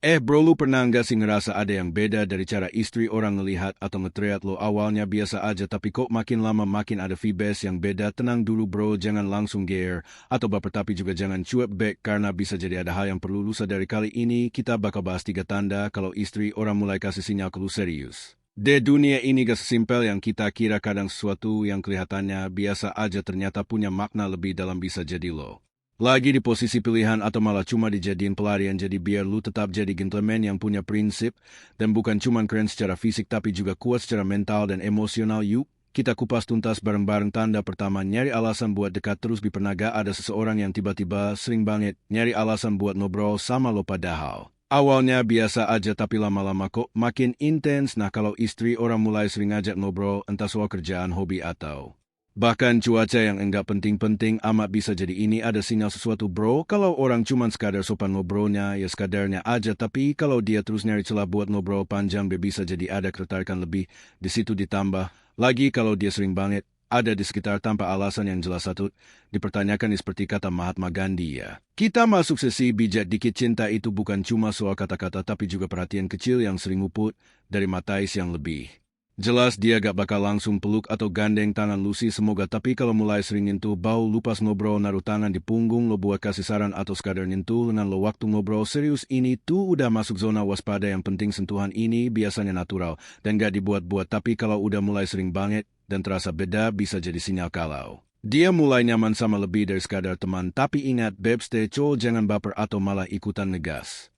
Bro, lu pernah nggak sih ngerasa ada yang beda dari cara istri orang ngelihat atau ngeteriak lo awalnya biasa aja tapi kok makin lama makin ada vibes yang beda? Tenang dulu bro, jangan langsung gear atau baper tapi juga jangan cuek back karena bisa jadi ada hal yang perlu lu sadari. Kali ini kita bakal bahas 3 tanda kalau istri orang mulai kasih sinyal ke lu serius. Di dunia ini gak sesimpel yang kita kira, kadang sesuatu yang kelihatannya biasa aja ternyata punya makna lebih dalam. Bisa jadi lo lagi di posisi pilihan atau malah cuma dijadiin pelarian. Jadi biar lu tetap jadi gentleman yang punya prinsip dan bukan cuma keren secara fisik tapi juga kuat secara mental dan emosional, yuk kita kupas tuntas bareng-bareng. Tanda pertama, nyari alasan buat dekat terus. Pernah gak ada seseorang yang tiba-tiba sering banget nyari alasan buat ngobrol sama lo padahal awalnya biasa aja tapi lama-lama kok makin intens? Nah, kalau istri orang mulai sering ngajak ngobrol entah soal kerjaan, hobi, atau bahkan cuaca yang enggak penting-penting amat, bisa jadi ini ada sinyal sesuatu bro. Kalau orang cuman sekadar sopan ngobrolnya, ya sekadarnya aja. Tapi kalau dia terus nyari celah buat ngobrol panjang, bisa jadi ada ketertarikan lebih di situ. Ditambah lagi kalau dia sering banget ada di sekitar tanpa alasan yang jelas. Satu dipertanyakan, seperti kata Mahatma Gandhi ya. Kita masuk sesi bijak dikit. Cinta itu bukan cuma soal kata-kata tapi juga perhatian kecil yang sering luput dari matais yang lebih jelas. Dia gak bakal langsung peluk atau gandeng tangan Lucy semoga, tapi kalau mulai sering nyentuh bau, lupas ngobrol, naruh tangan di punggung lo buat kasih saran atau sekadar nyentuh lengan lo waktu ngobrol serius, ini tuh udah masuk zona waspada. Yang penting sentuhan ini biasanya natural dan gak dibuat-buat. Tapi kalau udah mulai sering banget dan terasa beda, bisa jadi sinyal kalau dia mulai nyaman sama lebih dari sekadar teman. Tapi ingat babes, stay cool, jangan baper atau malah ikutan ngegas.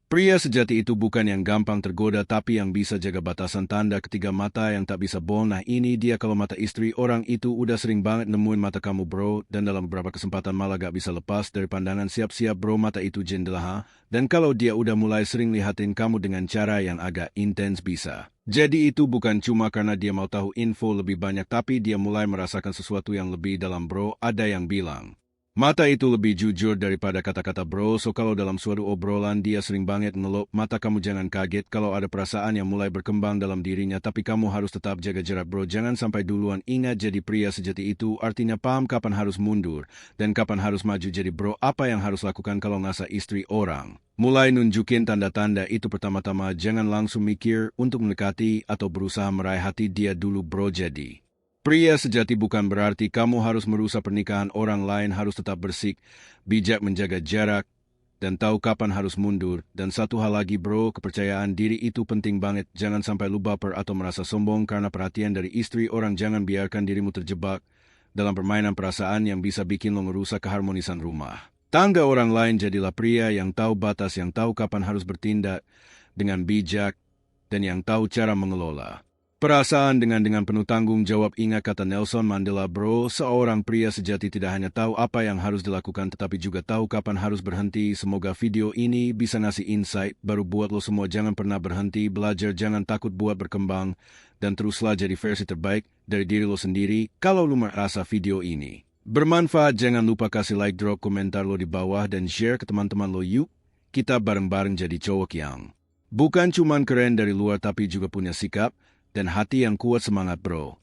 Pria sejati itu bukan yang gampang tergoda tapi yang bisa jaga batasan. Tanda ketiga, mata yang tak bisa bohong. Nah ini dia, kalau mata istri orang itu udah sering banget nemuin mata kamu bro, dan dalam beberapa kesempatan malah gak bisa lepas dari pandangan. Siap-siap bro, mata itu jendela ha. Dan kalau dia udah mulai sering lihatin kamu dengan cara yang agak intens, bisa jadi itu bukan cuma karena dia mau tahu info lebih banyak, tapi dia mulai merasakan sesuatu yang lebih dalam bro. Ada yang bilang mata itu lebih jujur daripada kata-kata bro. So kalau dalam suatu obrolan dia sering banget ngelop mata kamu, jangan kaget kalau ada perasaan yang mulai berkembang dalam dirinya. Tapi kamu harus tetap jaga jarak bro, jangan sampai duluan. Ingat, jadi pria sejati itu artinya paham kapan harus mundur dan kapan harus maju. Jadi bro, apa yang harus lakukan kalau ngerasa istri orang mulai nunjukin tanda-tanda itu? Pertama-tama jangan langsung mikir untuk mendekati atau berusaha meraih hati dia dulu bro. Jadi pria sejati bukan berarti kamu harus merusak pernikahan orang lain. Harus tetap bersih, bijak, menjaga jarak, dan tahu kapan harus mundur. Dan satu hal lagi bro, kepercayaan diri itu penting banget. Jangan sampai lu baper atau merasa sombong karena perhatian dari istri orang. Jangan biarkan dirimu terjebak dalam permainan perasaan yang bisa bikin lo ngerusak keharmonisan rumah tangga orang lain. Jadilah pria yang tahu batas, yang tahu kapan harus bertindak dengan bijak, dan yang tahu cara mengelola perasaan dengan penuh tanggung jawab. Ingat kata Nelson Mandela bro, seorang pria sejati tidak hanya tahu apa yang harus dilakukan tetapi juga tahu kapan harus berhenti. Semoga video ini bisa ngasih insight baru buat lo semua. Jangan pernah berhenti belajar, jangan takut buat berkembang, dan teruslah jadi versi terbaik dari diri lo sendiri. Kalau lo merasa video ini bermanfaat, jangan lupa kasih like, drop komentar lo di bawah, dan share ke teman-teman lo. Yuk kita bareng-bareng jadi cowok yang bukan cuman keren dari luar tapi juga punya sikap dan hati yang kuat. Semangat bro.